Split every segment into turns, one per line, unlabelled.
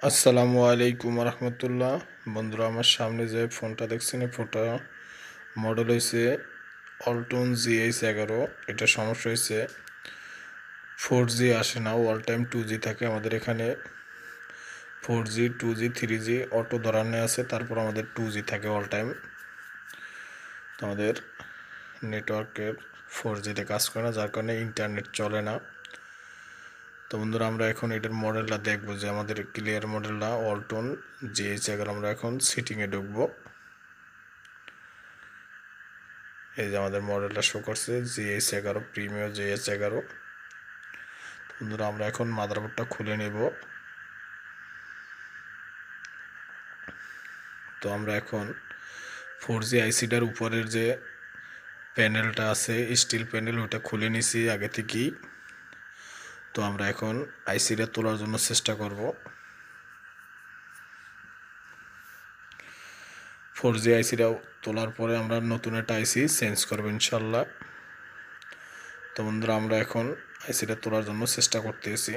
আসসালামু আলাইকুম রহমতুল্লাহ। বন্ধুরা, আমার সামনে যে ফোনটা দেখছেন, এই ফোনটা মডেল হয়েছে অল্টন GH11। এটা সমস্যা হয়েছে 4G আসে না, অল টাইম 2G থাকে। আমাদের এখানে 4G 2G 3G অটো ধরানো আছে, তারপর আমাদের 2G থাকে অল টাইম। তো আমাদের নেটওয়ার্কের 4Gতে কাজ করে না, যার কারণে ইন্টারনেট চলে না। তো বন্ধুরা, আমরা এখন এটার মডেলটা দেখবো যে আমাদের ক্লিয়ার মডেলটা অল্টন GH11। আমরা এখন সেটিংয়ে ঢুকবো। এই যে আমাদের মডেলটা শো করছে GH11, প্রিমিয়ার GH11। বন্ধুরা, আমরা এখন মাদারবোর্ডটা খুলে নেব। তো আমরা এখন 4G আইসিটার উপরের যে প্যানেলটা আছে, স্টিল প্যানেল, ওটা খুলে নিছি আগে থেকেই। তো আমরা এখন আইসিটা তোলার জন্য চেষ্টা করব। 4G আইসিটা তোলার পরে আমরা নতুন একটা আইসি চেঞ্জ করবো ইনশাল্লাহ। তো বন্ধুরা, আমরা এখন আইসিটা তোলার জন্য চেষ্টা করতেছি।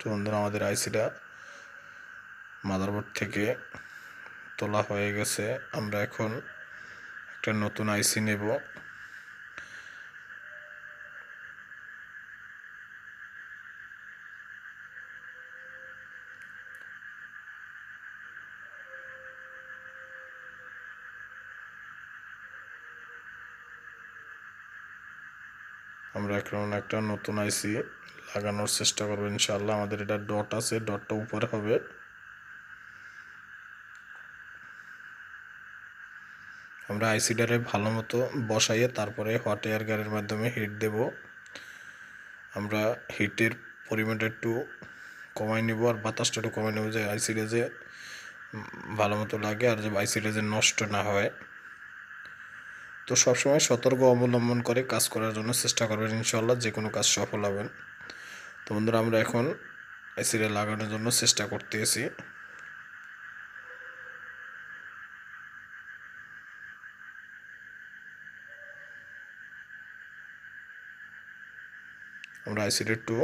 তো বন্ধুরা, আমাদের আইসিটা মাদারবোর্ড থেকে তোলা হয়ে গেছে। আমরা এখন একটা নতুন আইসি নেব। আমরা এখন একটা নতুন আইসি লাগানোর চেষ্টা করবো ইনশাআল্লাহ। আমাদের এটা ডট আছে, ডটটা উপরে হবে। আমরা আইসিটারে ভালো মতো বসাইয়ে তারপরে হট এয়ার গানের মাধ্যমে হিট দেব। আমরা হিটের পরিমাণটা একটু কমাই নেব, আর বাতাসটা একটু কমাই নেব, যে আইসিটা যে ভালো মতো লাগে আর যে আইসিটা যে নষ্ট না হয়। তো সবসময় সতর্ক অবলম্বন করে কাজ করার জন্য চেষ্টা করবেন, ইনশাআল্লাহ যে কোনো কাজ সফল হবেন। তো বন্ধুরা, আমরা এখন আইসিটা লাগানোর জন্য চেষ্টা করতেছি। আমরা আইসিটা একটু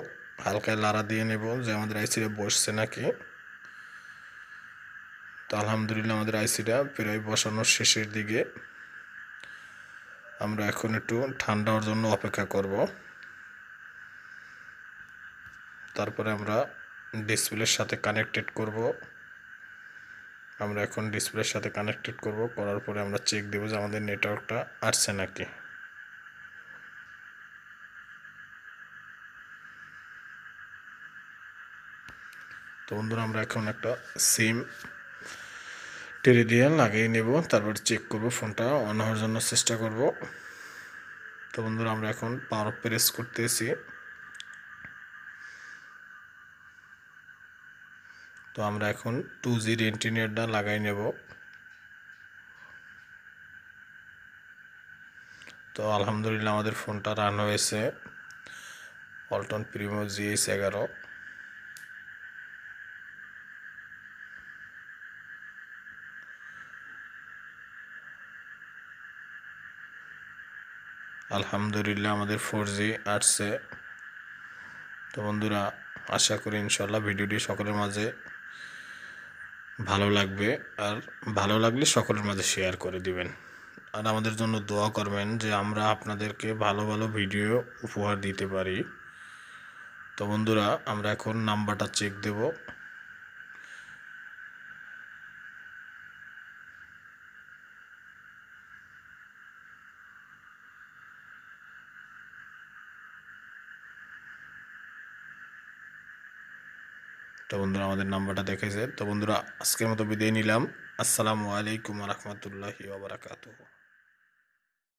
হালকা লাড়া দিয়ে নেব যে আমাদের আইসিটা বসছে নাকি। তো আলহামদুলিল্লাহ, আমাদের আইসিটা প্রায় বসানোর শেষের দিকে। আমরা এখন একটু ঠান্ডা হওয়ার জন্য অপেক্ষা করব। তারপরে আমরা ডিসপ্লের সাথে কানেক্টেড করব। আমরা এখন ডিসপ্লের সাথে কানেক্টেড করব, করার পরে আমরা চেক দেব যে আমাদের নেটওয়ার্কটা আসছে নাকি। তো বন্ধুরা, আমরা এখন একটা সিম টেনে দিয়ে লাগিয়ে নেব, তারপর চেক করব, ফোনটা অন হওয়ার জন্য চেষ্টা করব। তো বন্ধুরা, আমরা এখন পাওয়ার প্রেস করতেছি। তো আমরা এখন 2G ইন্টারনেটটা লাগাই নেব। তো আলহামদুলিল্লাহ, আমাদের ফোনটা রান হয়েছে অল্টন প্রিমিও GH11। আলহামদুলিল্লাহ, আমাদের 4G আসছে। তো বন্ধুরা, আশা করি ইনশাল্লাহ ভিডিওটি সকলের মাঝে ভালো লাগবে, আর ভালো লাগলে সকলের মাঝে শেয়ার করে দিবেন। আর আমাদের জন্য দোয়া করবেন যে আমরা আপনাদেরকে ভালো ভালো ভিডিও উপহার দিতে পারি। তো বন্ধুরা, আমরা এখন নাম্বারটা চেক দেব। তো বন্ধুরা, আমাদের নাম্বারটা দেখেছে। তো বন্ধুরা, আজকের মতো বিদায় নিলাম। আসসালামু আলাইকুম রহমতুল্লাহি ওয়া বারাকাতুহু।